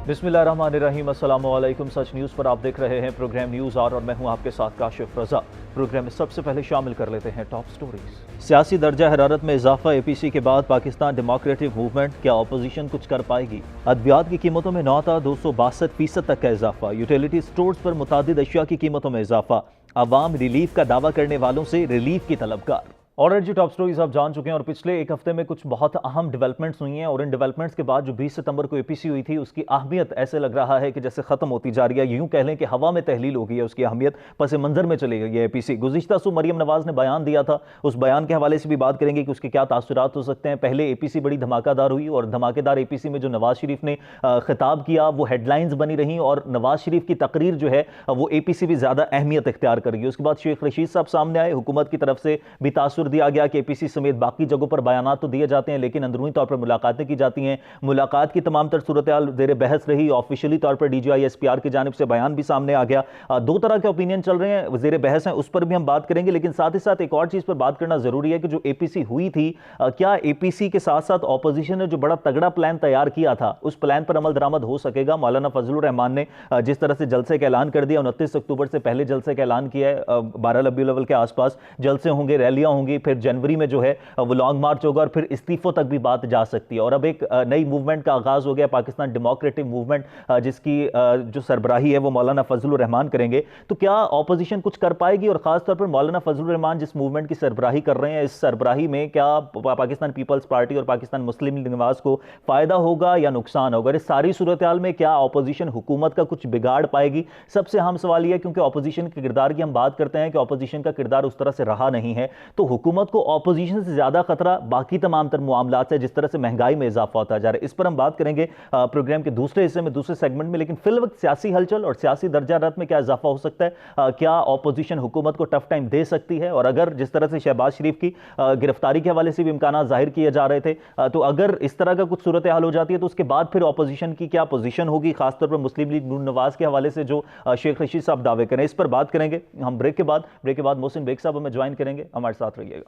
बिस्मिल्लाहिर्रहमानिर्रहीम, अस्सलामु अलैकुम। सच न्यूज़ पर आप देख रहे हैं प्रोग्राम न्यूज़ आवर और मैं हूं आपके साथ काशिफ रजा। प्रोग्राम में सबसे पहले शामिल कर लेते हैं टॉप स्टोरीज। सियासी दर्जा हरारत में इजाफा, एपीसी के बाद पाकिस्तान डेमोक्रेटिक मूवमेंट, क्या अपोजिशन कुछ कर पाएगी? अद्वियात की कीमतों में 9.262% तक का इजाफा, यूटिलिटी स्टोर्स पर मुतादिद अशिया की कीमतों में इजाफा, अवाम रिलीफ का दावा करने वालों से रिलीफ की तलबगार। और जी टॉप स्टोरीज आप जान चुके हैं और पिछले एक हफ्ते में कुछ बहुत अहम डेवलपमेंट्स हुई हैं और इन डेवलपमेंट्स के बाद जो 20 सितंबर को एपीसी हुई थी उसकी अहमियत ऐसे लग रहा है कि जैसे खत्म होती जा रही है, यूं कह लें कि हवा में तहलील हो गई है, उसकी अहमियत पस मंजर में चली गई है एपीसी। गुज़िश्ता सु मरियम नवाज ने बयान दिया था, उस बयान के हवाले से भी बात करेंगे कि उसके क्या तासुरात हो सकते हैं। पहले एपीसी बड़ी धमाकेदार हुई और धमाकेदार एपीसी में जो नवाज शरीफ ने खिताब किया वो हेडलाइंस बनी रही और नवाज शरीफ की तकरीर जो है वो एपीसी भी ज्यादा अहमियत इख्तियार कर गई। उसके बाद शेख रशीद साहब सामने आए, हुकूमत की तरफ से भी तासुर दिया गया कि एपीसी समेत बाकी जगहों पर बयानात तो दिए जाते हैं लेकिन अंदरूनी तौर पर मुलाकातें की जाती हैं। मुलाकात की तमाम तर सूरत हाल ज़ेर बहस रही। ऑफिशियली तौर पर डीजीआई एसपीआर की जानिब से बयान भी सामने आ गया। दो तरह के ओपिनियन चल रहे हैं, ज़ेर बहस हैं, उस पर भी हम बात करेंगे। लेकिन साथ ही साथ एक और चीज़ पर बात करना ज़रूरी है कि जो एपीसी हुई थी, क्या एपीसी के साथ साथ ऑपोजिशन ने जो बड़ा तगड़ा प्लान तैयार किया था उस प्लान पर अमल दरामद हो सकेगा? मौलाना फजलुर रहमान ने जिस तरह से जलसे का ऐलान कर दिया, 29 अक्टूबर से पहले जलसे का ऐलान किया है, 12 रबीउल अव्वल के आसपास जलसे होंगे, रैलियां होंगी, फिर जनवरी में जो है वो लॉन्ग मार्च होगा और फिर इस्तीफों तक भी बात जा सकती है। और अब एक नई मूवमेंट का आगाज हो गया, पाकिस्तान डेमोक्रेटिक मूवमेंट, जिसकी जो सरबराही है वो मौलाना फजलुर रहमान करेंगे। तो क्या ऑपोजिशन कुछ कर पाएगी? और खासतौर पर मौलाना फजलुर रहमान जिस मूवमेंट की सरबराही कर रहे हैं, इस सरबराही में क्या पाकिस्तान पीपल्स पार्टी और पाकिस्तान मुस्लिम लीग नवाज को फायदा होगा या नुकसान होगा? इस सारी सूरत हाल में क्या ऑपोजिशन हुकूमत का कुछ बिगाड़ पाएगी? सबसे अहम सवाल यह है, क्योंकि ऑपोजिशन के किरदार की हम बात करते हैं कि ऑपोजिशन का किरदार उस तरह से रहा नहीं है, तो हुकूमत को ऑपोजिशन से ज्यादा खतरा बाकी तमाम तर मामलात से, जिस तरह से महंगाई में इजाफा होता जा रहा है। इस पर हम बात करेंगे प्रोग्राम के दूसरे हिस्से में, दूसरे सेगमेंट में। लेकिन फिल वक्त सियासी हलचल और सियासी दर्जात में क्या इजाफा हो सकता है? क्या ऑपोजिशन हुकूमत को टफ टाइम दे सकती है? और अगर जिस तरह से शहबाज शरीफ की गिरफ्तारी के हवाले से भी इम्कान जाहिर किए जा रहे थे, तो अगर इस तरह का कुछ सूरत हाल हो जाती है तो उसके बाद फिर ऑपोजिशन की क्या पोजीशन होगी, खासतौर पर मुस्लिम लीग नून नवाज के हवाले से जो शेख रशीद साहब दावे करें, इस पर बात करेंगे हम ब्रेक के बाद मोहसिन बेग साहब हमें ज्वाइन करेंगे। हमारे साथ रहिएगा।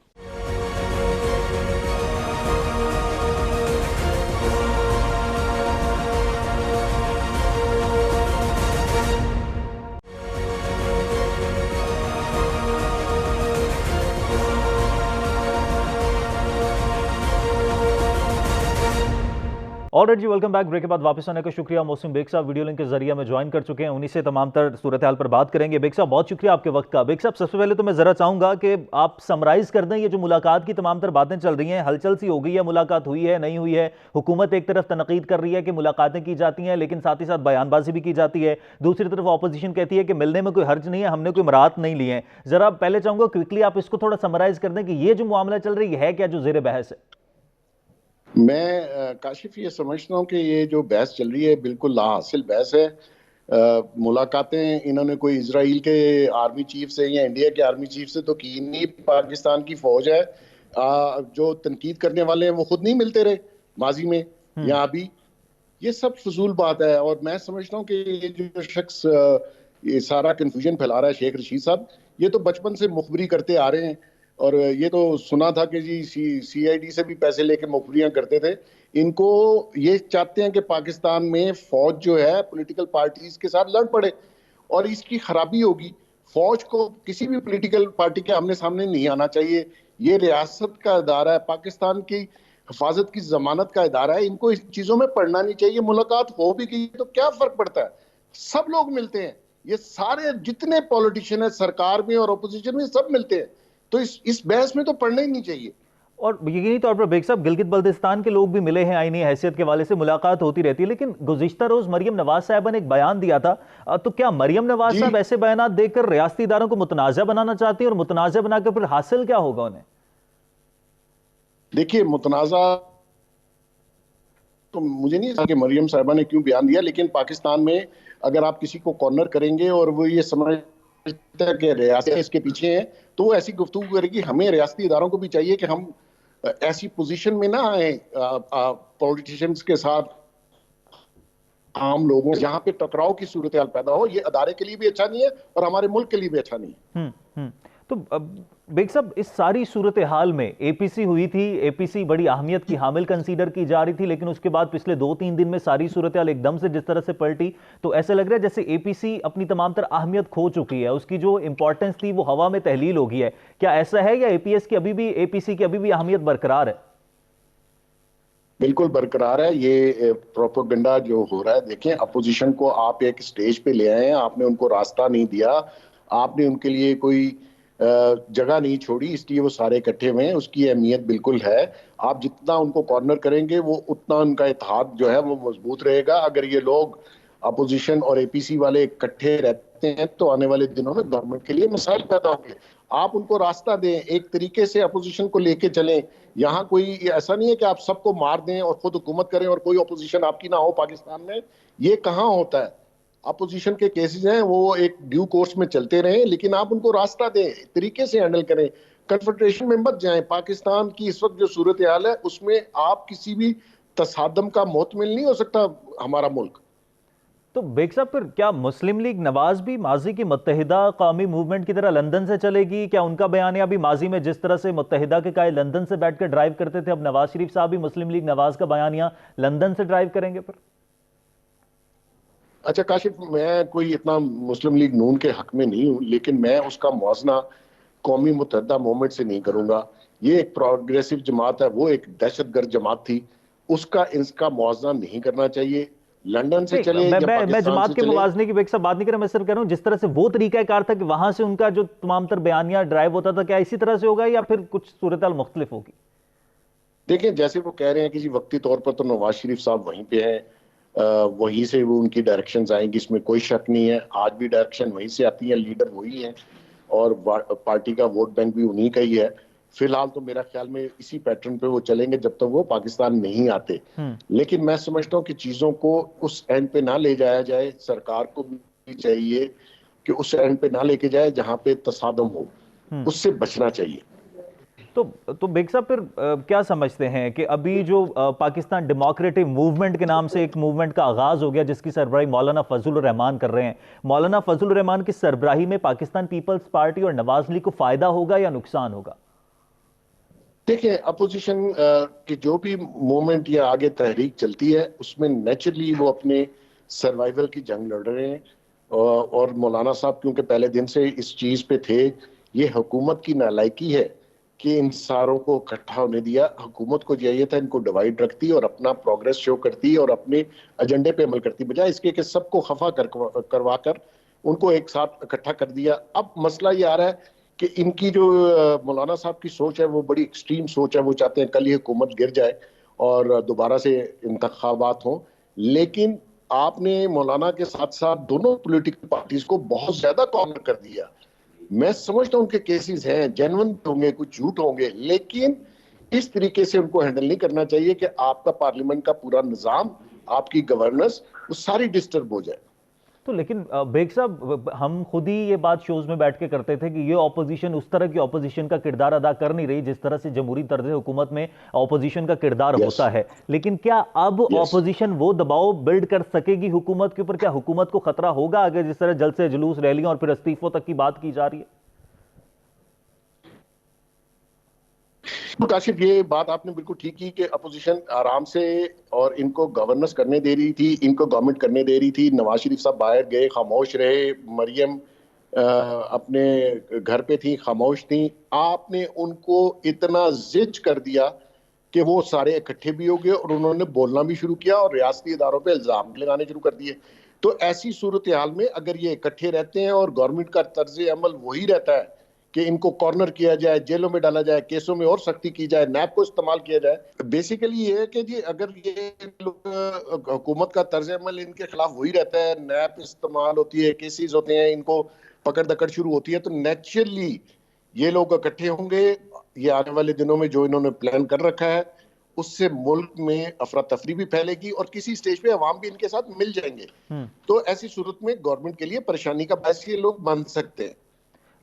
Alright ji, welcome back. Break के बाद वापस आने का शुक्रिया। मौसम बेग साहब वीडियो लिंक के जरिए में ज्वाइन कर चुके हैं, उन्हीं से तमाम तर सूरत हाल पर बात करेंगे। बेग साहब बहुत शुक्रिया आपके वक्त का। बेग साहब सबसे पहले तो मैं जरा चाहूंगा कि आप समराइज कर दें ये जो मुलाकात की तमाम तर बातें चल रही हैं, हलचल सी हो गई है, मुलाकात हुई है नहीं हुई है, हुकूमत एक तरफ तनकीद कर रही है कि मुलाकातें की जाती हैं लेकिन साथ ही साथ बयानबाजी भी की जाती है, दूसरी तरफ अपोजिशन कहती है कि मिलने में कोई हर्ज नहीं है, हमने कोई मराहत नहीं ली है। जरा पहले चाहूंगा क्विकली आप इसको थोड़ा समराइज कर दें कि ये जो मामला चल रही है क्या जो जेर बहस है? मैं काशिफ ये समझता हूँ कि ये जो बहस चल रही है बिल्कुल लाहासिल बहस है। मुलाकातें इन्होंने कोई इजराइल के आर्मी चीफ से या इंडिया के आर्मी चीफ से तो की नहीं। पाकिस्तान की फौज है, जो तनकीद करने वाले हैं वो खुद नहीं मिलते रहे माजी में या अभी। ये सब फजूल बात है और मैं समझता हूँ कि ये जो शख्स ये सारा कन्फ्यूजन फैला रहा है, शेख रशीद साहब, ये तो बचपन से मुखबरी करते आ रहे हैं और ये तो सुना था कि जी सीआईडी से भी पैसे लेके मुखबरियां करते थे। इनको ये चाहते हैं कि पाकिस्तान में फौज जो है पॉलिटिकल पार्टीज के साथ लड़ पड़े और इसकी खराबी होगी। फौज को किसी भी पॉलिटिकल पार्टी के आमने सामने नहीं आना चाहिए। ये रियासत का इदारा है, पाकिस्तान की हिफाजत की जमानत का इदारा है, इनको इस चीजों में पढ़ना नहीं चाहिए। मुलाकात हो भी गई तो क्या फर्क पड़ता है, सब लोग मिलते हैं। ये सारे जितने पॉलिटिशियन है सरकार में और अपोजिशन में सब मिलते हैं, तो इस बहस में तो पढ़ना ही नहीं चाहिए। और यकीनी तौर पर बेग साहब गिलगित बल्तिस्तान के लोग भी मिले हैं, आईनी हैसियत के वाले से मुलाकात होती रहती है, लेकिन गुज़िश्ता रोज मरियम नवाज साहबा ने एक बयान दिया था, तो क्या मरियम नवाज साहब ऐसे बयान देकर रियासती इदारों को मुतनाज़ा बनाना चाहती है? और मुतनाज़ा बनाकर फिर हासिल क्या होगा उन्हें? देखिए, मुतनाज़ा तो मुझे नहीं पता कि मरियम साहबा ने क्यों बयान दिया, लेकिन पाकिस्तान में अगर आप किसी को कॉर्नर करेंगे और वो ये समझता है कि रियासत इसके पीछे है तो वो ऐसी गुफ्तगू करेगी। हमें रियासती इदारों को भी चाहिए कि हम ऐसी पोजीशन में ना आए पॉलिटिशियंस के साथ, आम लोगों जहां पे टकराव की सूरत हाल पैदा हो। ये अदारे के लिए भी अच्छा नहीं है और हमारे मुल्क के लिए भी अच्छा नहीं है। तो बेग साहब, इस सारी सूरत हाल में एपीसी हुई थी, एपीसी बड़ी अहमियत की हामिल कंसीडर की जा रही थी, लेकिन उसके बाद पिछले 2-3 दिन में सारी सूरत हाल एकदम से जिस तरह से पलटी, तो ऐसा लग रहा है जैसे एपीसी अपनी तमाम तरह अहमियत खो चुकी है, उसकी जो इंपॉर्टेंस थी वो हवा में तहलील हो गई है। क्या ऐसा है, या एपीएस की अभी भी, एपीसी की अभी भी अहमियत बरकरार है? बिल्कुल बरकरार है। ये प्रोपेगेंडा जो हो रहा है, देखें, अपोजिशन को आप एक स्टेज पे ले आए हैं, आपने उनको रास्ता नहीं दिया, आपने उनके लिए कोई जगह नहीं छोड़ी, इसलिए वो सारे इकट्ठे हुए हैं। उसकी अहमियत बिल्कुल है। आप जितना उनको कॉर्नर करेंगे वो उतना उनका इत्तेहाद जो है वो मजबूत रहेगा। अगर ये लोग अपोजिशन और एपीसी वाले इकट्ठे रहते हैं तो आने वाले दिनों में गवर्नमेंट के लिए मसाइल पैदा होंगे। आप उनको रास्ता दें, एक तरीके से अपोजिशन को लेके चलें। यहाँ कोई ऐसा नहीं है कि आप सबको मार दें और खुद हुकूमत करें और कोई अपोजिशन आपकी ना हो पाकिस्तान में। ये कहाँ होता है? अपोजिशन के केसेस हैं, वो एक ड्यू कोर्स में चलते रहे, लेकिन आप उनको रास्ता दें, तरीके से हैंडल करें, कन्फ्रंटेशन में मत जाएं। पाकिस्तान की इस वक्त जो सूरत हाल है उसमें आप किसी भी तसादम का मोहतमिल नहीं हो सकता हमारा मुल्क। तो बेग साहब, फिर क्या मुस्लिम लीग नवाज भी माजी की मुत्तहिदा कौमी मूवमेंट की तरह लंदन से चलेगी? क्या उनका बयानिया भी माजी में जिस तरह से मुत्तहिदा के कायद लंदन से बैठकर ड्राइव करते थे, अब नवाज शरीफ साहब भी मुस्लिम लीग नवाज का बयानिया लंदन से ड्राइव करेंगे फिर? अच्छा काशिफ, मैं कोई इतना मुस्लिम लीग नून के हक में नहीं हूं, लेकिन मैं उसका मौजना कौमी मुत्तहिदा मूवमेंट से नहीं करूंगा। ये एक प्रोग्रेसिव जमात है, वो एक दहशतगर्द जमात थी, उसका इसका मुआवजा नहीं करना चाहिए। लंदन से चले मैं या मैं मैं पाकिस्तान जमात से के चले। मुवाजने की बेग साहब बात नहीं कर रहा, मैं सिर्फ कह रहा हूं जिस तरह से वो तरीकाकार था कि वहां से उनका जो तमाम तर बयानिया ड्राइव होता था, क्या इसी तरह से होगा या फिर कुछ सूरत हाल मुख्तलिफ होगी? देखिए, जैसे वो कह रहे हैं कि जी वक्ती तौर पर तो नवाज शरीफ साहब वहीं पे हैं, वहीं से वो उनकी डायरेक्शंस आएंगी, इसमें कोई शक नहीं है। आज भी डायरेक्शन वहीं से आती है, लीडर वही है और पार्टी का वोट बैंक भी उन्हीं का ही है। फिलहाल तो मेरा ख्याल में इसी पैटर्न पे वो चलेंगे जब तक वो पाकिस्तान नहीं आते। लेकिन मैं समझता हूँ कि चीजों को उस एंड पे ना ले जाया जाए। सरकार को भी चाहिए कि उस एंड पे ना लेके जाए जहां पे तसादम हो, उससे बचना चाहिए। तो बेग साहब, फिर क्या समझते हैं कि अभी जो पाकिस्तान डेमोक्रेटिक मूवमेंट के नाम से एक मूवमेंट का आगाज हो गया, जिसकी सरबराही मौलाना फजल रहमान कर रहे हैं, मौलाना फजल रहमान की सरबराही में पाकिस्तान पीपल्स पार्टी और नवाज लीग को फायदा होगा या नुकसान होगा? देखिए, अपोजिशन की जो भी मूवमेंट या आगे तहरीक चलती है उसमें नेचुरली वो अपने सर्वाइवल की जंग लड़ रहे हैं। और मौलाना साहब क्योंकि पहले दिन से इस चीज पे थे, ये हुकूमत की नालायकी है कि इन सारों को इकट्ठा होने दिया। हुकूमत को चाहिए था इनको डिवाइड रखती और अपना प्रोग्रेस शो करती और अपने एजेंडे पे अमल करती, बजाय इसके कि सबको खफा करवा कर उनको एक साथ इकट्ठा कर दिया। अब मसला ये आ रहा है कि इनकी जो मौलाना साहब की सोच है वो बड़ी एक्सट्रीम सोच है। वो चाहते हैं कल ही हुकूमत गिर जाए और दोबारा से इंतखाबात हों। लेकिन आपने मौलाना के साथ साथ दोनों पॉलिटिकल पार्टीज को बहुत ज्यादा कॉर्नर कर दिया। मैं समझता हूं उनके केसेस हैं, जेन्युइन होंगे, कुछ झूठ होंगे, लेकिन इस तरीके से उनको हैंडल नहीं करना चाहिए कि आपका पार्लियामेंट का पूरा निजाम, आपकी गवर्नेंस वो सारी डिस्टर्ब हो जाए। तो लेकिन बेग साहब, हम खुद ही ये बात शोज में बैठ के करते थे कि ये ऑपोजिशन उस तरह की ऑपोजिशन का किरदार अदा कर नहीं रही जिस तरह से जमहूरी तर्ज हुकूमत में ऑपोजिशन का किरदार होता है। लेकिन क्या अब ऑपोजिशन वो दबाव बिल्ड कर सकेगी हुकूमत के ऊपर? क्या हुकूमत को खतरा होगा अगर जिस तरह जल्द से जुलूस, रैलियां और फिर इस्तीफों तक की बात की जा रही है? तो काशिफ, ये बात आपने बिल्कुल ठीक की कि अपोजिशन आराम से और इनको गवर्नेंस करने दे रही थी, इनको गवर्नमेंट करने दे रही थी। नवाज शरीफ साहब बाहर गए, खामोश रहे। मरियम अपने घर पे थी, खामोश थी। आपने उनको इतना जिद कर दिया कि वो सारे इकट्ठे भी हो गए और उन्होंने बोलना भी शुरू किया और रियासती इदारों पे इल्जाम लगाने शुरू कर दिए। तो ऐसी सूरत हाल में अगर ये इकट्ठे रहते हैं और गवर्नमेंट का तर्ज अमल वही रहता है कि इनको कॉर्नर किया जाए, जेलों में डाला जाए, केसों में और सख्ती की जाए, नैब को इस्तेमाल किया जाए, बेसिकली ये है कि जी अगर ये लोग हुकूमत का तर्ज अमल इनके खिलाफ वही रहता है, नैब इस्तेमाल होती है, केसेस होते हैं, इनको पकड़ दकड़ शुरू होती है, तो नेचुरली ये लोग इकट्ठे होंगे। ये आने वाले दिनों में जो इन्होंने प्लान कर रखा है उससे मुल्क में अफरा तफरी भी फैलेगी और किसी स्टेज पे अवाम भी इनके साथ मिल जाएंगे। तो ऐसी सूरत में गवर्नमेंट के लिए परेशानी का बायस ये लोग बन सकते हैं।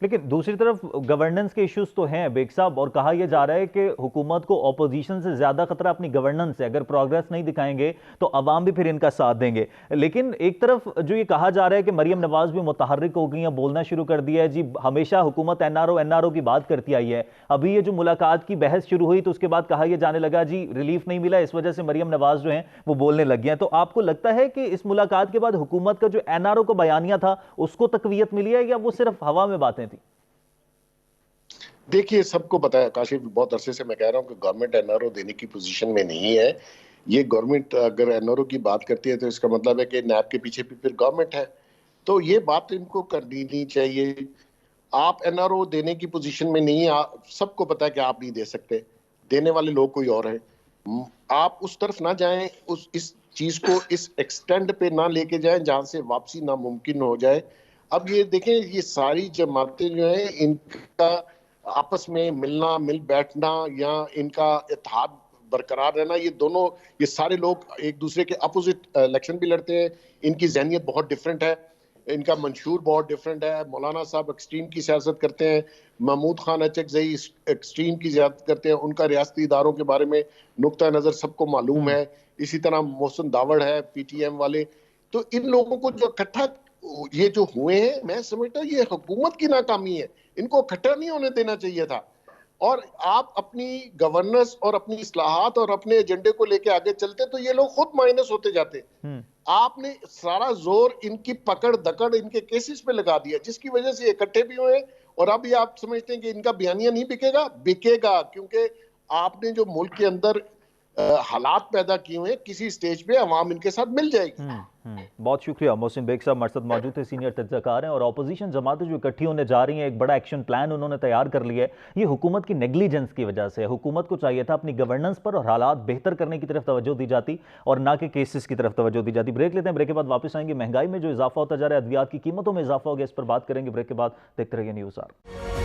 लेकिन दूसरी तरफ गवर्नेंस के इश्यूज तो हैं बेग साहब, और कहा यह जा रहा है कि हुकूमत को ऑपोजिशन से ज्यादा खतरा अपनी गवर्नेंस है। अगर प्रोग्रेस नहीं दिखाएंगे तो अवाम भी फिर इनका साथ देंगे। लेकिन एक तरफ जो ये कहा जा रहा है कि मरियम नवाज भी मुतहर्रिक हो गई हैं, बोलना शुरू कर दिया है। जी हमेशा हुकूमत एनआरओ की बात करती आई है, अभी ये जो मुलाकात की बहस शुरू हुई तो उसके बाद कहा यह जाने लगा जी रिलीफ नहीं मिला, इस वजह से मरियम नवाज जो है वो बोलने लग गए हैं। तो आपको लगता है कि इस मुलाकात के बाद हुकूमत का जो एनआरओ का बयानिया था उसको तकवीयत मिली है, या वो सिर्फ हवा में बातें थी? देखिए, सबको पता है काशिफ, बहुत अरसे से मैं कह रहा हूं कि गवर्नमेंट एनआरओ देने की पोजीशन में नहीं है। ये गवर्नमेंट अगर एनआरओ की बात करती है तो इसका मतलब है कि नैब के पीछे भी फिर गवर्नमेंट है। तो ये बात इनको करनी नहीं चाहिए। आप एनआरओ देने की पोजीशन में नहीं, सबको पता है कि आप नहीं दे सकते, देने वाले लोग कोई और है। आप उस तरफ ना जाएं, इस चीज को इस एक्सटेंड पे ना लेके जाएं जहां से वापसी नामुमकिन हो जाए। अब ये देखें, ये सारी जमातें जो है इनका आपस में मिलना, मिल बैठना या इनका इत्तेहाद बरकरार रहना, ये दोनों, ये सारे लोग एक दूसरे के अपोजिट इलेक्शन भी लड़ते हैं। इनकी जहनियत बहुत डिफरेंट है, इनका मंशूर बहुत डिफरेंट है। मौलाना साहब एक्सट्रीम की सियासत करते हैं, महमूद खान अचकजई एक्सट्रीम की सियासत करते हैं। उनका रियासती इदारों के बारे में नुक्ता नज़र सबको मालूम है। इसी तरह मोहसिन दावड़ है, पीटीएम वाले। तो इन लोगों को जो इकट्ठा ये जो हुए हैं, मैं समझता हूँ ये हुकूमत की नाकामी है। इनको इकट्ठा नहीं होने देना चाहिए था। और आप अपनी गवर्नेंस और अपनी इस्लाहात और अपने एजेंडे को लेके आगे चलते तो ये लोग खुद माइनस होते जाते। आपने सारा जोर इनकी पकड़ दकड़ इनके केसेस पे लगा दिया, जिसकी वजह से इकट्ठे भी हुए। और अभी आप समझते हैं कि इनका बयानिया नहीं बिकेगा? बिकेगा, क्योंकि आपने जो मुल्क के अंदर हालात पैदा किए हुए, किसी स्टेज पे अवाम इनके साथ मिल जाएगी। बहुत शुक्रिया। मोहसिन बेग साहब हमारे साथ मौजूद थे, सीनियर तज्ज़ाकार हैं। और अपोजिशन जमातें जो इकट्ठी होने जा रही हैं, एक बड़ा एक्शन प्लान उन्होंने तैयार कर लिया है। ये हुकूमत की नेग्लिजेंस की वजह से है। हुकूमत को चाहिए था अपनी गवर्नेंस पर और हालात बेहतर करने की तरफ तवज्जो दी जाती और ना कि केसेस की तरफ तवज्जो दी जाती। ब्रेक लेते हैं, ब्रेक के बाद वापस आएंगे। महंगाई में जो इजाफा होता जा रहा है, अद्वियात की कीमतों में इजाफा हो गया, इस पर बात करेंगे। ब्रेक के बाद देखते रहिए news hour.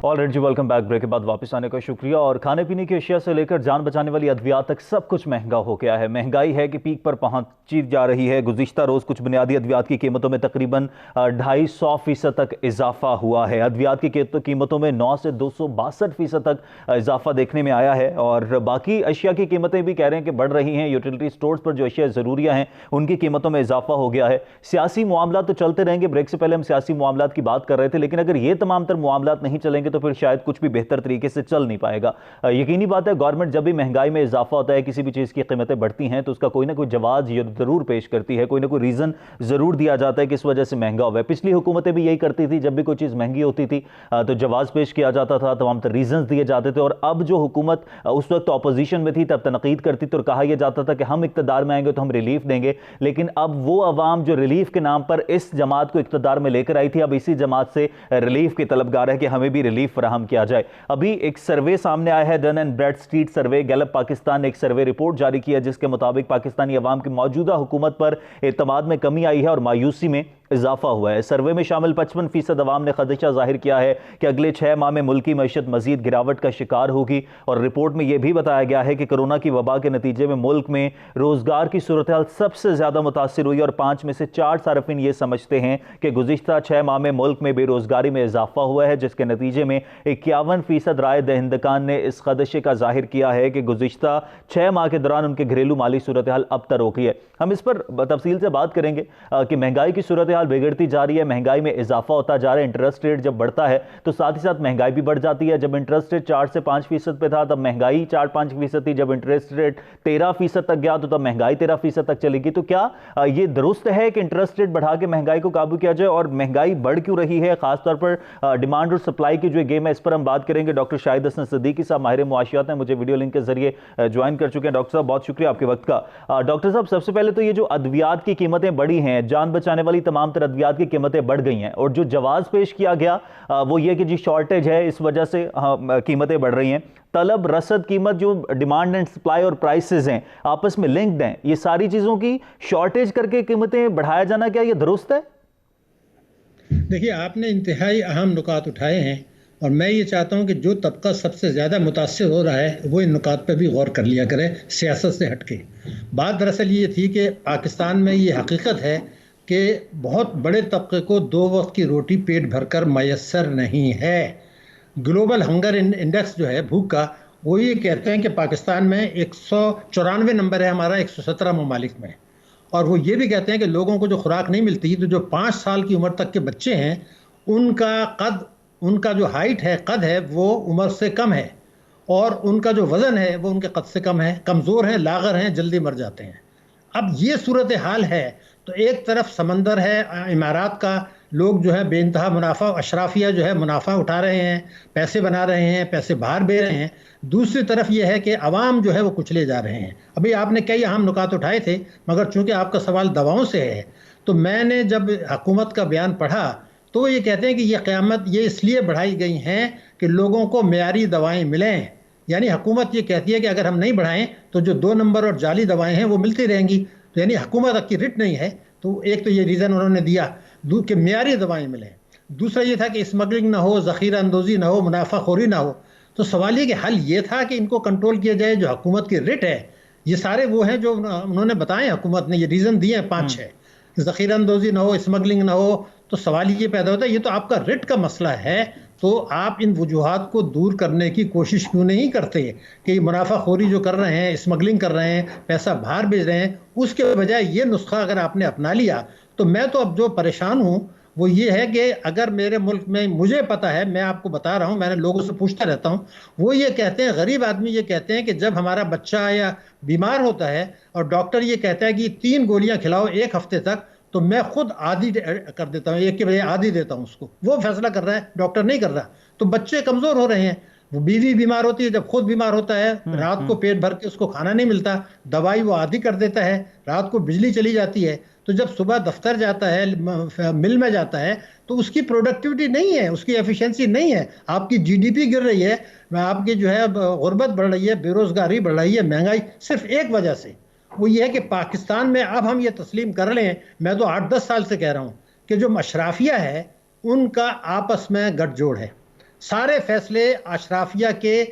Alright ji, welcome back. Break के बाद वापस आने का शुक्रिया। और खाने पीने की अशिया से लेकर जान बचाने वाली अद्वियात तक सब कुछ महंगा हो गया है। महंगाई है कि पीक पर पहुंची जा रही है। गुज़िश्ता रोज़ कुछ बुनियादी अद्वियात की कीमतों में तकरीबन 250% तक इजाफा हुआ है। अद्वियात की कीमतों में 9 से 262% तक इजाफा देखने में आया है। और बाकी अशिया की कीमतें भी कह रहे हैं कि बढ़ रही हैं। यूटिलिटी स्टोर्स पर जो अशिया ज़रूरियाँ हैं उनकी कीमतों में इजाफा हो गया है। सियासी मामला तो चलते रहेंगे। ब्रेक से पहले हम सियासी मामला की बात कर रहे थे, लेकिन अगर ये तमाम तर मामला नहीं चलेंगे तो फिर शायद कुछ भी बेहतर तरीके से चल नहीं पाएगा। यकीनी बात है, गवर्नमेंट जब भी महंगाई में इजाफा होता है, किसी भी चीज़ की कीमतें बढ़ती हैं, तो उसका कोई ना कोई जवाब जरूर पेश करती है, कोई ना कोई रीज़न ज़रूर दिया जाता है कि इस वजह से महंगा हुआ है। पिछली हुकूमतें भी यही करती थी, जब भी कोई चीज़ महंगी होती थी तो जवाब पेश किया जाता था, तमाम रीजन दिए जाते थे। और अब जो हुकूमत उस वक्त अपोजिशन में थी तब तनकीद करती थी और कहा यह जाता था कि हम इक़्तिदार में आएंगे तो हम रिलीफ देंगे। लेकिन अब वो अवाम जो रिलीफ के नाम पर इस जमात को इक़्तिदार में लेकर आई थी, अब इसी जमात से रिलीफ की तलबगार है कि हमें भी रिलीफ फराहम किया जाए। अभी एक सर्वे सामने आया है, Dun and Bradstreet survey. Gallup Pakistan ने एक सर्वे रिपोर्ट जारी की है, जिसके मुताबिक पाकिस्तानी अवाम की मौजूदा हुकूमत पर एतमाद में कमी आई है और मायूसी में इजाफा हुआ है। सर्वे में शामिल 55% अवाम ने खदशा जाहिर किया है कि अगले 6 माह में मुल्की मईशत मजीद गिरावट का शिकार होगी। और रिपोर्ट में यह भी बताया गया है कि कोरोना की वबा के नतीजे में मुल्क में रोजगार की सूरत हाल सबसे ज्यादा मुतासिर हुई और 5 में से 4 सार्फिन ये समझते हैं कि गुज़िश्ता 6 माह में मुल्क में बेरोजगारी में इजाफा हुआ है, जिसके नतीजे में 51% राय दहिंदकान ने इस खदशे का जाहिर किया है कि गुज़िश्ता 6 माह के दौरान उनके घरेलू माली सूरत हाल अबतर हो गई है। हम इस पर तफसील से बात करेंगे कि महंगाई की सूरत बिगड़ती जा रही है, महंगाई में इजाफा होता जा रहा है। इंटरेस्ट रेट जब बढ़ता है तो साथ ही साथ महंगाई भी बढ़ जाती है। जब इंटरेस्ट रेट 4 से 5% पे था तब महंगाई 4-5% थी। जब इंटरेस्ट रेट 13% तक गया तो तब महंगाई 13% तक चलेगी। तो क्या ये दुरुस्त है कि इंटरेस्ट रेट बढ़ा के महंगाई को काबू किया जाए? और महंगाई बढ़ क्यों रही है, खासतौर पर डिमांड और सप्लाई की जो गेम है, इस पर हम बात करेंगे। डॉक्टर शाहिद हसन सिद्दीकी साहब माहिर मुआशियात हैं, मुझे वीडियो लिंक के जरिए ज्वाइन कर चुके हैं। डॉक्टर साहब बहुत शुक्रिया आपके वक्त का। डॉक्टर साहब, सबसे पहले तो ये जो अद्वियात की कीमतें बढ़ी हैं, जान बचाने वाली तमाम तरद्दियात की कीमतें बढ़ गई हैं, और जो जवाब पेश किया गया वो ये कि जी शॉर्टेज है, इस वजह से कीमतें बढ़ रही हैं। तलब, रसद, कीमत, जो डिमांड एंड सप्लाई और प्राइसेस हैं आपस में लिंक्ड हैं, ये सारी चीज़ों की शॉर्टेज करके कीमतें बढ़ाया जाना, क्या ये दुरुस्त है? देखिए, आपने इंतहाई अहम नुकात उठाए हैं और मैं ये चाहता हूं कि जो तबका सबसे ज़्यादा मुतासिर हो रहा है वो इन नुकात पर भी गौर कर लिया करे, सियासत से हटके। बात दरअसल ये थी कि पाकिस्तान में ये हकीकत है कि बहुत बड़े तबके को 2 वक्त की रोटी पेट भरकर मैसर नहीं है। ग्लोबल हंगर इंडेक्स जो है भूख का, वो ये कहते हैं कि पाकिस्तान में 194 नंबर है हमारा 117 ममालिक में। और वो ये भी कहते हैं कि लोगों को जो खुराक नहीं मिलती, तो जो 5 साल की उम्र तक के बच्चे हैं उनका कद, उनका जो हाइट है, कद है, वो उम्र से कम है, और उनका जो वज़न है वो उनके कद से कम है, कमज़ोर हैं, लागर हैं, जल्दी मर जाते हैं। अब ये सूरत हाल है, तो एक तरफ समंदर है इमारात का, लोग जो है बेइंतहा मुनाफा, अशराफिया जो है मुनाफा उठा रहे हैं, पैसे बना रहे हैं, पैसे बाहर भेज रहे हैं। दूसरी तरफ ये है कि अवाम जो है वो कुचले जा रहे हैं। अभी आपने कई अहम नुकात उठाए थे, मगर चूंकि आपका सवाल दवाओं से है, तो मैंने जब हुकूमत का बयान पढ़ा तो ये कहते हैं कि ये क़यामत ये इसलिए बढ़ाई गई हैं कि लोगों को मेयारी दवाएँ मिलें। यानी हुकूमत ये कहती है कि अगर हम नहीं बढ़ाएं तो जो 2 नंबर और जाली दवाएं हैं वो मिलती रहेंगी। तो यानी हुकूमत की रिट नहीं है। तो एक तो ये रीज़न उन्होंने दिया कि मेयारी दवाएं मिलें। दूसरा ये था कि स्मगलिंग ना हो, ज़ख़ीरा अंदोज़ी ना हो, मुनाफाखोरी ना हो। तो सवाल ये कि हल ये था कि इनको कंट्रोल किया जाए। जो हुकूमत की रिट है, ये सारे वो हैं जो उन्होंने बताए, हुकूमत ने ये रीज़न दिए हैं 5-6, ज़ख़ीरा अंदोज़ी ना हो, स्मगलिंग ना हो। तो सवाल ये पैदा होता है, ये तो आपका रिट का मसला है, तो आप इन वजूहात को दूर करने की कोशिश क्यों नहीं करते कि मुनाफाखोरी जो कर रहे हैं, स्मगलिंग कर रहे हैं, पैसा बाहर भेज रहे हैं, उसके बजाय ये नुस्खा अगर आपने अपना लिया। तो मैं तो अब जो परेशान हूँ वो ये है कि अगर मेरे मुल्क में, मुझे पता है, मैं आपको बता रहा हूँ, मैंने लोगों से पूछता रहता हूँ, वो ये कहते हैं, गरीब आदमी ये कहते हैं कि जब हमारा बच्चा या बीमार होता है और डॉक्टर ये कहता है कि 3 गोलियां खिलाओ 1 हफ्ते तक, तो मैं खुद आधी कर देता हूँ, 1 के बजाय आधी देता हूँ उसको। वो फैसला कर रहा है, डॉक्टर नहीं कर रहा। तो बच्चे कमज़ोर हो रहे हैं, वो बीवी बीमार होती है, जब खुद बीमार होता है, रात को पेट भर के उसको खाना नहीं मिलता, दवाई वो आधी कर देता है, रात को बिजली चली जाती है, तो जब सुबह दफ्तर जाता है, मिल में जाता है, तो उसकी प्रोडक्टिविटी नहीं है, उसकी एफिशिएंसी नहीं है, आपकी जीडीपी गिर रही है, आपकी जो है गुर्बत बढ़ रही है, बेरोजगारी बढ़ रही है, महंगाई, सिर्फ एक वजह से। वो ये है कि पाकिस्तान में अब हम ये तस्लीम कर लें, मैं तो 8-10 साल से कह रहा हूँ कि जो अशराफिया है उनका आपस में गठजोड़ है। सारे फैसले अशराफिया के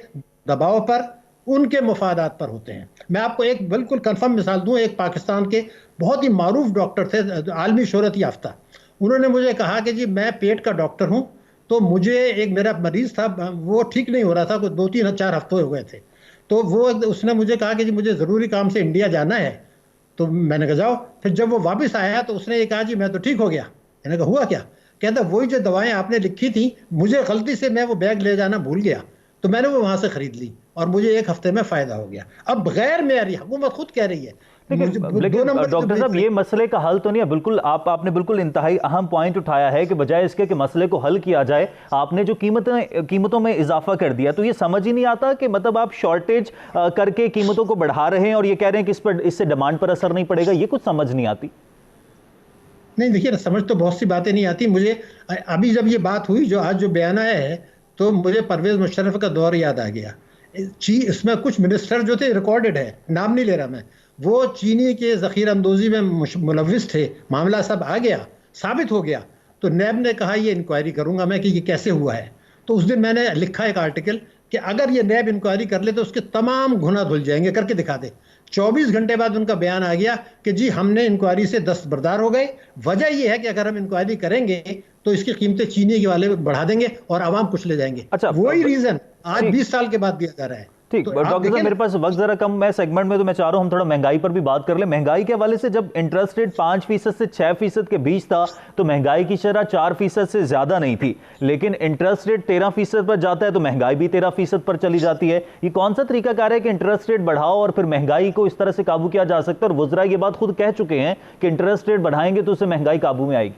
दबाव पर, उनके मुफादात पर होते हैं। मैं आपको एक बिल्कुल कंफर्म मिसाल दूं, एक पाकिस्तान के बहुत ही मारूफ डॉक्टर थे, आलमी शोहरत याफ्ता, उन्होंने मुझे कहा कि जी मैं पेट का डॉक्टर हूं, तो मुझे एक मेरा मरीज था, वो ठीक नहीं हो रहा था, कुछ 2-3-4 हफ्ते हो गए थे, तो वो उसने मुझे कहा कि जी मुझे ज़रूरी काम से इंडिया जाना है। तो मैंने कहा जाओ। फिर जब वो वापस आया तो उसने ये कहा जी मैं तो ठीक हो गया। मैंने कहा हुआ क्या? कहता वही जो दवाएं आपने लिखी थी, मुझे गलती से मैं वो बैग ले जाना भूल गया, तो मैंने वो वहां से खरीद ली और मुझे 1 हफ्ते में फायदा हो गया। अब गैर मेयारी, हुकूमत खुद कह रही है। लेकिन डॉक्टर साहब, ये मसले का हल तो नहीं है। बिल्कुल आपने बिल्कुल इंतहाई अहम पॉइंट उठाया है कि बजाय इसके कि मसले को हल किया जाए, आपने जो कीमतों में इजाफा कर दिया, तो ये समझ ही नहीं आता कि मतलब आप शॉर्टेज करके कीमतों को बढ़ा रहे हैं और ये कह रहे हैं कि इस पर, इससे डिमांड पर असर नहीं पड़ेगा। ये कुछ समझ नहीं आती। नहीं, देखिए, समझ तो बहुत सी बातें नहीं आती मुझे। अभी जब ये बात हुई, जो आज जो बयान आया है, तो मुझे परवेज मुशर्रफ का दौर याद आ गया। इसमें कुछ मिनिस्टर जो थे, रिकॉर्डेड है, नाम नहीं ले रहा मैं, वो चीनी के ज़ख़ीरा अंदोज़ी में मुलव्विस थे। मामला सब आ गया, साबित हो गया, तो नैब ने कहा ये इंक्वायरी करूंगा मैं कि ये कैसे हुआ है। तो उस दिन मैंने लिखा एक आर्टिकल कि अगर ये नैब इंक्वायरी कर ले तो उसके तमाम गुनाह धुल जाएंगे, करके दिखा दे। 24 घंटे बाद उनका बयान आ गया कि जी हमने इंक्वायरी से दस्तबरदार हो गए। वजह यह है कि अगर हम इंक्वायरी करेंगे तो इसकी कीमतें चीनी के वाले बढ़ा देंगे और आवाम कुछ ले जाएंगे। अच्छा, वही रीजन आज 20 साल के बाद दिया जा रहा है। ठीक, तो डॉक्टर साहब मेरे पास वक्त जरा कम है सेगमेंट में, तो मैं चाह रहा हूं हम थोड़ा महंगाई पर भी बात कर ले। महंगाई के हवाले से जब इंटरेस्ट रेट 5% से 6% के बीच था तो महंगाई की शरह 4% से ज्यादा नहीं थी, लेकिन इंटरेस्ट रेट 13% पर जाता है तो महंगाई भी 13% पर चली जाती है। ये कौन सा तरीकाकार है कि इंटरेस्ट रेट बढ़ाओ और फिर महंगाई को इस तरह से काबू किया जा सकता है? और वुज़रा ये बात खुद कह चुके हैं कि इंटरेस्ट रेट बढ़ाएंगे तो उससे महंगाई काबू में आएगी।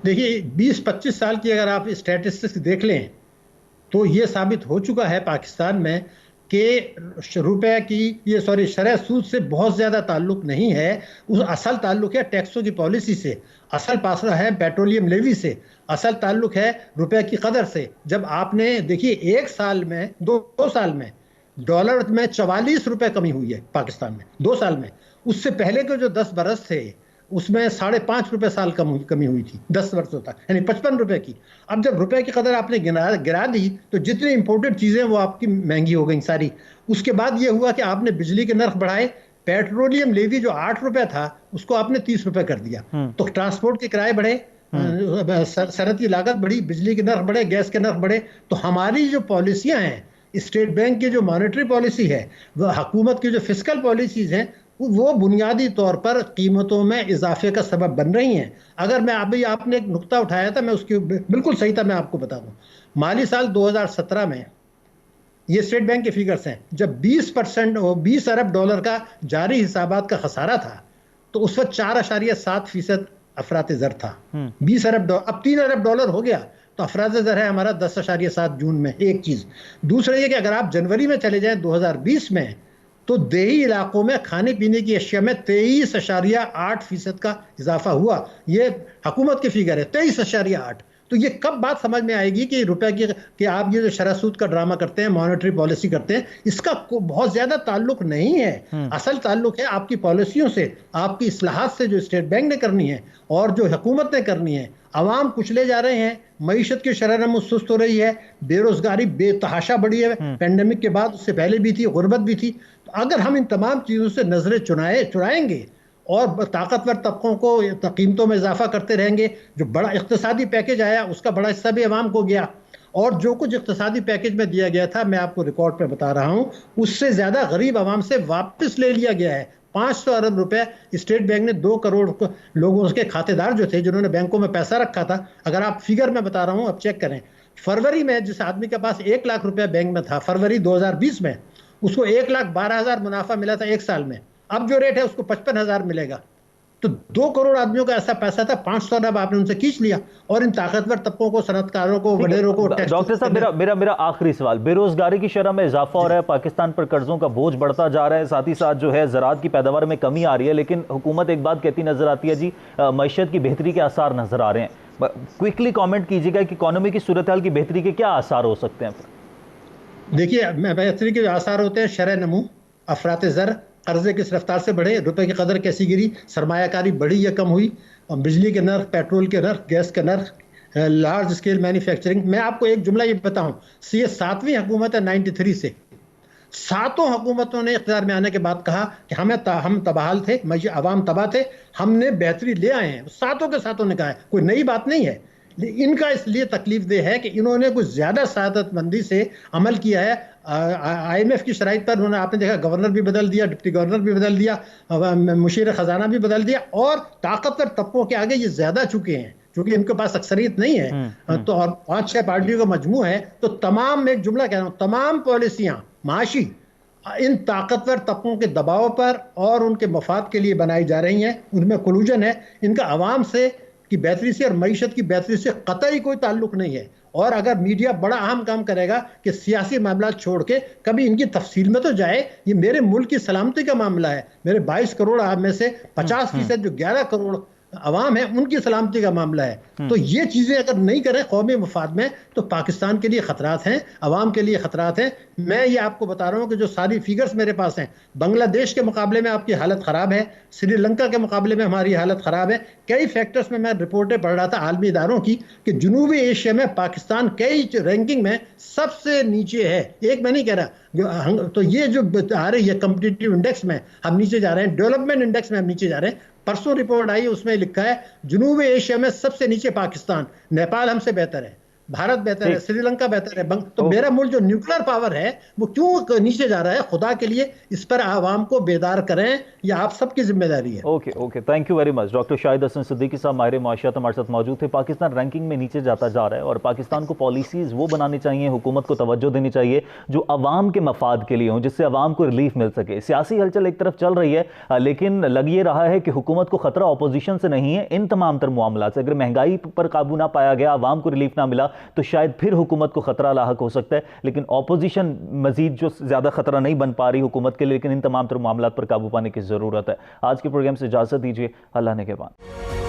देखिए, 20-25 साल की अगर आप स्टैटिस्टिक्स देख लें तो ये साबित हो चुका है पाकिस्तान में के रुपए की शरह सूद से बहुत ज्यादा ताल्लुक नहीं है। उस असल ताल्लुक है टैक्सों की पॉलिसी से, असल पासरा है पेट्रोलियम लेवी से, असल ताल्लुक है रुपए की कदर से। जब आपने देखिए एक साल में दो साल में डॉलर में 44 रुपए कमी हुई है पाकिस्तान में 2 साल में। उससे पहले के जो 10 बरस थे उसमें 5.5 रुपए साल कमी हुई थी 10 वर्षों तक, यानी 55 रुपए की। अब जब रुपए की कदर आपने गिरा दी तो जितनी इंपोर्टेड चीजें वो आपकी महंगी हो गई सारी। उसके बाद ये हुआ कि आपने बिजली के नर्ख बढ़ाए, पेट्रोलियम लेवी जो 8 रुपए था उसको आपने 30 रुपए कर दिया, तो ट्रांसपोर्ट के किराए बढ़े, सनत की लागत बढ़ी, बिजली के नर्ख बढ़े, गैस के नर्ख बढ़े। तो हमारी जो पॉलिसियां हैं, स्टेट बैंक की जो मॉनेटरी पॉलिसी है, वह हुकूमत की जो फिस्कल पॉलिसीज हैं, वो बुनियादी तौर पर कीमतों में इजाफे का सबब बन रही हैं। अगर मैं अभी आपने एक नुक्ता उठाया था, मैं उसकी बिल्कुल सही था, मैं आपको बता दूं। माली साल 2017 में ये स्टेट बैंक के फिगर्स हैं, जब 20% 20 अरब डॉलर का जारी हिसाबात का खसारा था तो उस वक्त 4.7% अफरात ज़र था। 20 अरब डॉलर अब 3 अरब डॉलर हो गया, तो अफरात ज़र है हमारा 10.7 जून में। एक चीज़। दूसरा ये कि अगर आप जनवरी में चले जाएं 2020 में, तो देही इलाकों में खाने पीने की अशिया में 23.8% का इजाफा हुआ। ये हुकूमत की फिगर है 23.8। तो ये कब बात समझ में आएगी कि रुपए कि आप ये जो शरह सूद का ड्रामा करते हैं, मॉनेटरी पॉलिसी करते हैं, इसका बहुत ज्यादा ताल्लुक नहीं है। असल ताल्लुक है आपकी पॉलिसियों से, आपकी इस्लाहात से जो स्टेट बैंक ने करनी है और जो हुकूमत ने करनी है। अवाम कुचले जा रहे हैं, मईशत की शरह नमू सुस्त हो रही है, बेरोजगारी बेतहाशा बढ़ी है, पेंडेमिक के बाद, उससे पहले भी थी, गुर्बत भी थी। तो अगर हम इन तमाम चीज़ों से नजरें चुराएंगे और ताकतवर तबकों को कीमतों में इजाफा करते रहेंगे, जो बड़ा इक्तिसादी पैकेज आया उसका बड़ा हिस्सा भी अवाम को गया, और जो कुछ इक्तिसादी पैकेज में दिया गया था, मैं आपको रिकॉर्ड पे बता रहा हूं, उससे ज्यादा गरीब अवाम से वापस ले लिया गया है। 500 अरब रुपए स्टेट बैंक ने 2 करोड़ लोगों के खातेदार जो थे, जिन्होंने बैंकों में पैसा रखा था, अगर आप फिगर में बता रहा हूं, अब चेक करें। फरवरी में जिस आदमी के पास 1 लाख रुपया बैंक में था, फरवरी 2020 में, उसको 1,12,000 मुनाफा मिला था एक साल में। अब जो रेट है उसको 55,000 मिलेगा। तो 2 करोड़ आदमियों का ऐसा पैसा था, 500 अरब आपने उनसे खींच लिया, और इन ताकतवर तबकों को, सनतकारों को, वडेरों को। डॉक्टर साहब, मेरा आखिरी सवाल, बेरोजगारी की शरह में इजाफा हो रहा है, पाकिस्तान पर कर्जों का बोझ बढ़ता जा रहा है, साथ ही साथ जो है ज़राअत की पैदावार में कमी आ रही है, लेकिन हुकूमत एक बात कहती नजर आती है जी, मईशत की बेहतरी के आसार नजर आ रहे हैं। क्विकली कमेंट कीजिएगा कि इकोनॉमी की सूरत हाल की बेहतरी के क्या आसार हो सकते हैं? देखिए, बेहतरी के आसार होते हैं शरह नमू, अफरात ज़र कर्जे किस रफ्तार से बढ़े, रुपए की कदर कैसी गिरी, सरमायाकारी बढ़ी या कम हुई, और बिजली के नर्ख, पेट्रोल के नर्ख, गैस के नर्ख, लार्ज स्केल मैन्युफैक्चरिंग। मैं आपको एक जुमला ये बताऊं, ये 7वीं हुकूमत है 93 से। 7 हुकूमतों ने इख्तियार में आने के बाद कहा कि हम तबाहल थे, अवाम तबाह थे, हमने बेहतरी ले आए हैं। 7 के 7 ने कहा है, कोई नई बात नहीं है। इनका इसलिए तकलीफ दे है कि इन्होंने कुछ ज्यादा सादतमंदी से अमल किया है। IMF की शराइत पर उन्होंने, आपने देखा, गवर्नर भी बदल दिया, डिप्टी गवर्नर भी बदल दिया, मुशीर खजाना भी बदल दिया, और ताकतवर तबकों के आगे ये ज्यादा चुके हैं क्योंकि इनके पास अक्सरियत नहीं है। तो और 5-6 पार्टियों का मजमू है। तो तमाम, एक जुमला कह रहा हूँ, तमाम पॉलिसियां माशी इन ताकतवर तबकों के दबाव पर और उनके मफाद के लिए बनाई जा रही हैं। उनमें कोलूजन है। इनका अवाम से की बेहतरी से और मईशत की बेहतरी से कतई कोई ताल्लुक नहीं है। और अगर मीडिया बड़ा अहम काम करेगा कि सियासी मामला छोड़ के कभी इनकी तफसील में तो जाए, ये मेरे मुल्क की सलामती का मामला है। मेरे 22 करोड़ में से 50% जो 11 करोड़ अवाम है, उनकी सलामती का मामला है। तो ये चीजें अगर नहीं करें कौमी मफाद में, तो पाकिस्तान के लिए खतरात हैं, अवाम के लिए खतरात हैं। मैं ये आपको बता रहा हूँ कि जो सारी फिगर्स मेरे पास हैं, बांग्लादेश के मुकाबले में आपकी हालत खराब है, श्रीलंका के मुकाबले में हमारी हालत खराब है। कई फैक्टर्स में मैं रिपोर्टें पढ़ रहा था आलमी इदारों की कि जनूबी एशिया में पाकिस्तान कई रैंकिंग में सबसे नीचे है। एक मैं नहीं कह रहा, तो ये जो आ रही है कॉम्पिटिटिव इंडेक्स में हम नीचे जा रहे हैं, डेवलपमेंट इंडेक्स में हम नीचे जा रहे हैं। परसों रिपोर्ट आई, उसमें लिखा है जनूबी एशिया में सबसे नीचे पाकिस्तान, नेपाल हमसे बेहतर है, भारत बेहतर है, श्रीलंका बेहतर है। तो मेरा मुल्क जो न्यूक्लियर पावर है वो क्यों नीचे जा रहा है? खुदा के लिए इस पर आवाम को बेदार करें, यह आप सबकी जिम्मेदारी है। Okay, thank you very much. Doctor Shahid Hasan Siddiqui साहब माहिर माशियात हमारे साथ मौजूद थे। पाकिस्तान रैंकिंग में नीचे जाता जा रहा है और पाकिस्तान को पॉलिसीज वो बनानी चाहिए, हुकूमत को तवज्जो देनी चाहिए जो अवाम के मफाद के लिए हों, जिससे अवाम को रिलीफ मिल सके। सियासी हलचल एक तरफ चल रही है, लेकिन लग ये रहा है कि हुकूमत को खतरा अपोजिशन से नहीं है, इन तमाम तर मामला से। अगर महंगाई पर काबू ना पाया गया, अवाम को रिलीफ ना मिला, तो शायद फिर हुकूमत को खतरा लाहक हो सकता है। लेकिन ऑपोजिशन मजीद जो ज़्यादा खतरा नहीं बन पा रही हुकूमत के लिए, लेकिन इन तमाम तर मामलों पर काबू पाने की ज़रूरत है। आज के प्रोग्राम से इजाज़त दीजिए, अल्लाह ने के बाद।